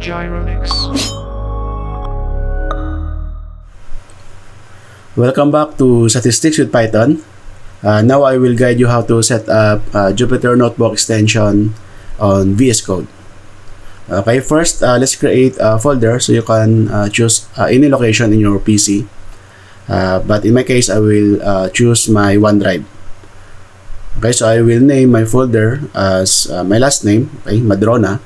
Gyronix. Welcome back to Statistics with Python. Now I will guide you how to set up Jupyter Notebook extension on VS Code. Okay, first let's create a folder so you can choose any location in your PC. But in my case, I will choose my OneDrive. Okay, so I will name my folder as my last name, okay, Madrona.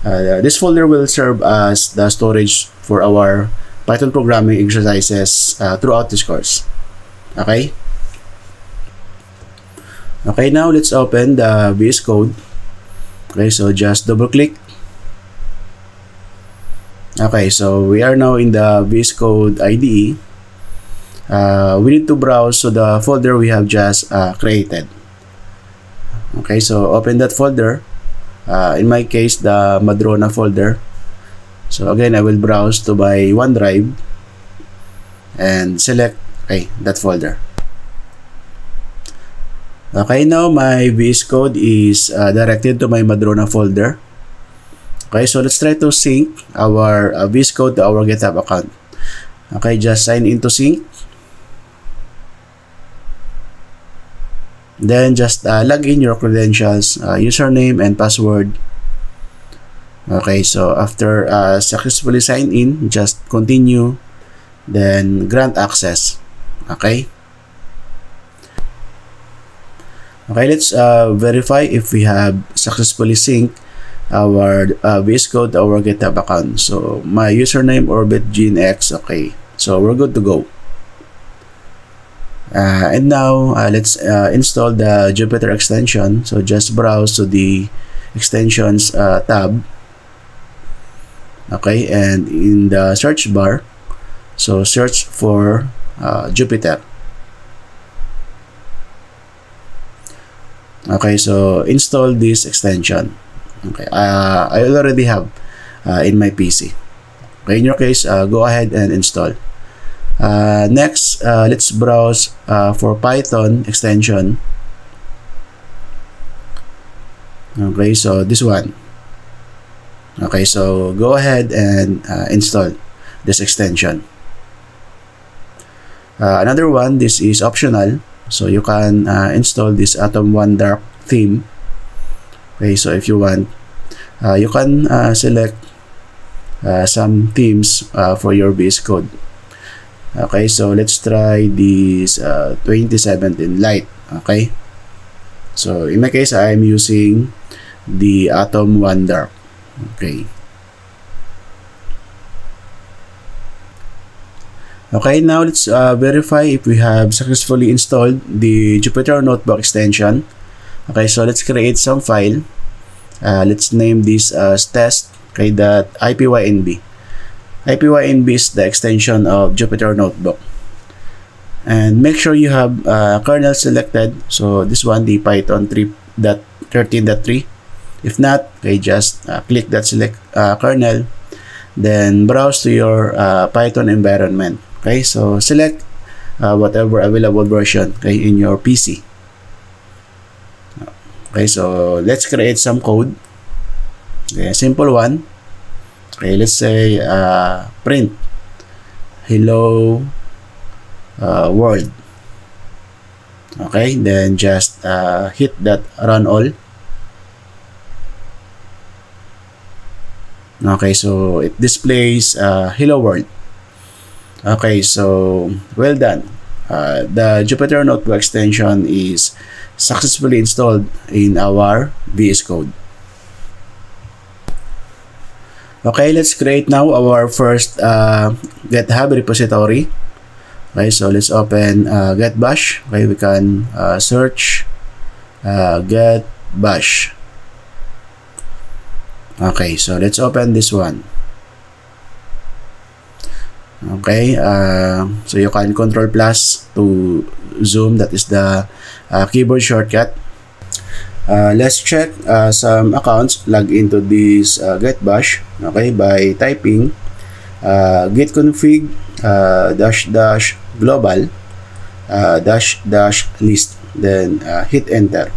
This folder will serve as the storage for our Python programming exercises throughout this course. Okay? Okay, now let's open the VS Code. Okay, so just double click. Okay, so we are now in the VS Code IDE. We need to browse to the folder we have just created. Okay, so open that folder. In my case, the Madrona folder. So again, I will browse to my OneDrive and select that folder. Okay, now my VS Code is directed to my Madrona folder. Okay, so let's try to sync our VS Code to our GitHub account. Okay, just sign into sync. Then just log in your credentials, username and password. Okay, so after successfully sign in, just continue, then grant access. Okay. Okay, let's verify if we have successfully synced our VS Code to our GitHub account. So my username OrbitGeneX. Okay, so we're good to go. And now let's install the Jupyter extension. So just browse to the extensions tab. Okay, and in the search bar, so search for Jupyter. Okay, so install this extension. Okay, I already have in my PC. Okay, in your case, go ahead and install. Next, let's browse for Python extension. Okay, so this one. Okay, so go ahead and install this extension. Another one, this is optional, so you can install this Atom 1 Dark theme. Okay, so if you want, you can select some themes for your VS Code. Okay, so let's try this 2017 Light. Okay, so in my case, I am using the Atom 1 Dark. Okay. Okay, now let's verify if we have successfully installed the Jupyter Notebook extension. Okay, so let's create some file. Let's name this as test. Okay, .ipynb. ipynb is the extension of Jupyter Notebook. And make sure you have kernel selected. So this one, the Python 3.13.3. If not, okay, just click that select kernel, then browse to your Python environment. Okay, so select whatever available version, okay, in your PC. Okay, so let's create some code. Okay, a simple one. Okay, let's say print hello world. Okay, then just hit that run all. Okay, so it displays hello world. Okay, so well done. The Jupyter Notebook extension is successfully installed in our VS Code. Okay, let's create now our first GitHub repository. Okay, so let's open get bash. Okay, we can search get bash. Okay, so let's open this one. Okay, so you can Control plus to zoom. That is the keyboard shortcut. Let's check some accounts log into this get bash. Okay, by typing git config -- global -- list, then hit enter.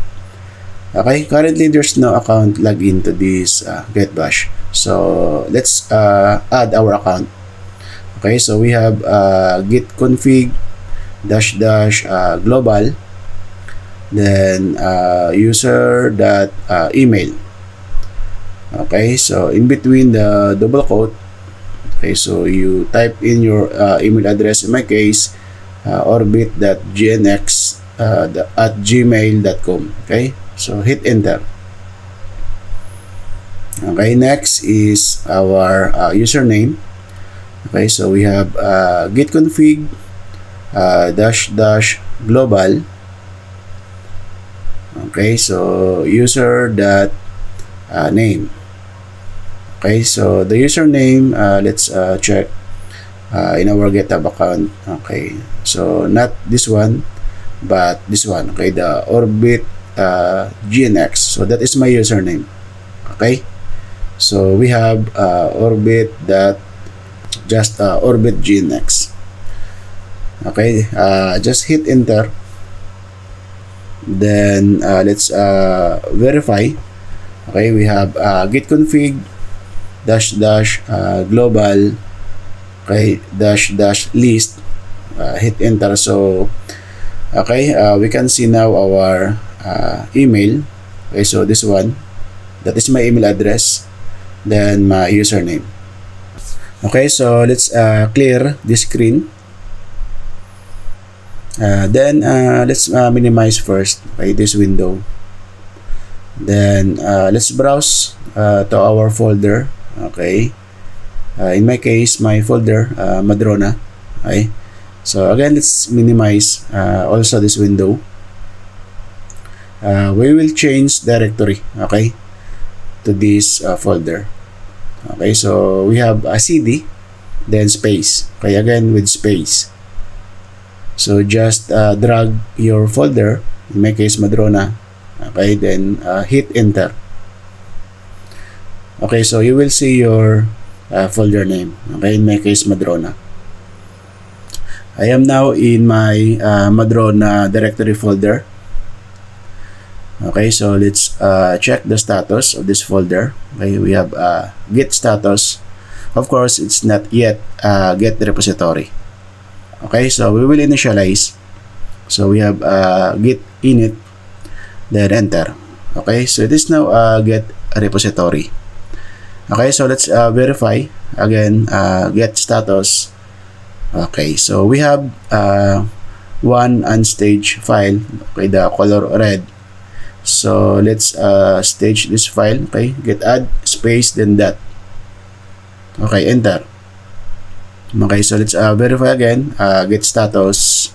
Okay, currently there's no account logged into this get bash. So let's add our account. Okay, so we have git config -- global, then user dot email. Okay, so in between the double quote, okay, so you type in your email address. In my case, orbit.gnx@gmail.com. Okay, so hit enter. Okay, next is our username. Okay, so we have git config -- global. Okay, so user dot name. Okay, so the username, let's check in our GitHub account. Okay, so not this one, but this one. Okay, the Orbit GNX. So that is my username. Okay, so we have Orbit GNX. Okay, just hit enter. Then let's verify. Okay, we have git config -- global, okay, -- list. Hit enter. So okay, we can see now our email. Okay, so this one, that is my email address, then my username. Okay, so let's clear this screen. Then let's minimize first, okay, this window. Then let's browse to our folder. Okay, in my case, my folder Madrona. Okay, so again, let's minimize also this window. We will change directory, okay, to this folder. Okay, so we have a cd, then space. Okay, again with space. So just drag your folder, in my case Madrona. Okay, then hit enter. Okay, so you will see your folder name. Okay, in my case Madrona. I am now in my Madrona directory folder. Okay, so let's check the status of this folder. Okay, we have git status. Of course, it's not yet git repository. Okay, so we will initialize. So we have git init, then enter. Okay, so it is now git repository. Okay, so let's verify again. Get status. Okay, so we have one unstaged file. Okay, the color red. So let's stage this file. Okay, get add space then that. Okay, enter. Okay, so let's verify again. Get status.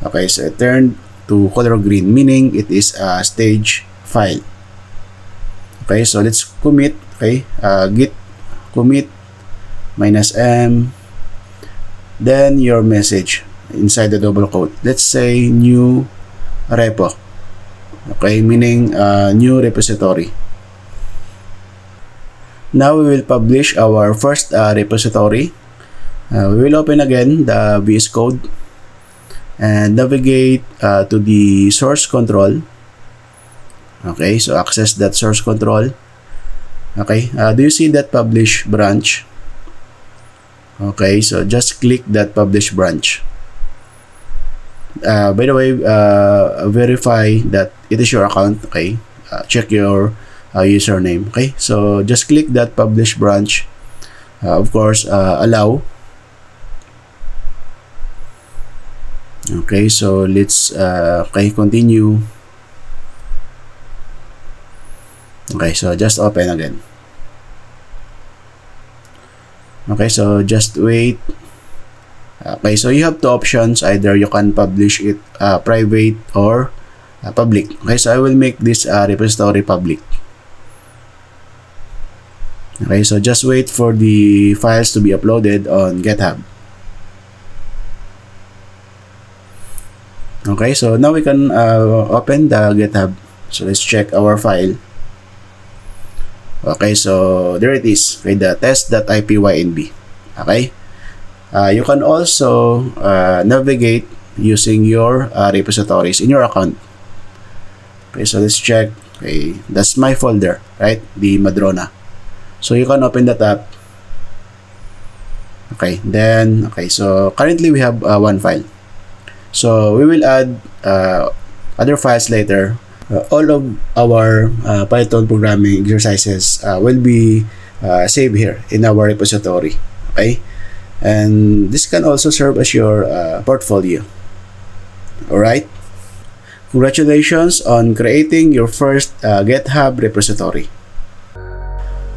Okay, so it turned to color green, meaning it is a stage file. Okay, so let's commit. Okay, git commit -m, then your message inside the double quote. Let's say new repo. Okay, meaning new repository. Now we will publish our first repository. We will open again the VS Code and navigate to the source control. Okay, so access that source control. Okay, do you see that publish branch? Okay, so just click that publish branch. By the way, verify that it is your account. Okay, check your username. Okay, so just click that publish branch. Of course, allow. Okay, so let's continue. Okay, so just open again. Okay, so just wait. Okay, so you have two options. Either you can publish it private or public. Okay, so I will make this repository public. Okay, so just wait for the files to be uploaded on GitHub. Okay, so now we can open the GitHub. So let's check our file. Okay, so there it is. Okay, the test.ipynb. Okay, you can also navigate using your repositories in your account. Okay, so let's check. Okay, that's my folder, right? The Madrona. So you can open that up. Okay, then, okay, so currently we have one file. So we will add other files later. All of our Python programming exercises will be saved here in our repository. Okay, and this can also serve as your portfolio. Alright, congratulations on creating your first GitHub repository.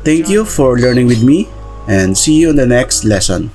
Thank you for learning with me, and see you in the next lesson.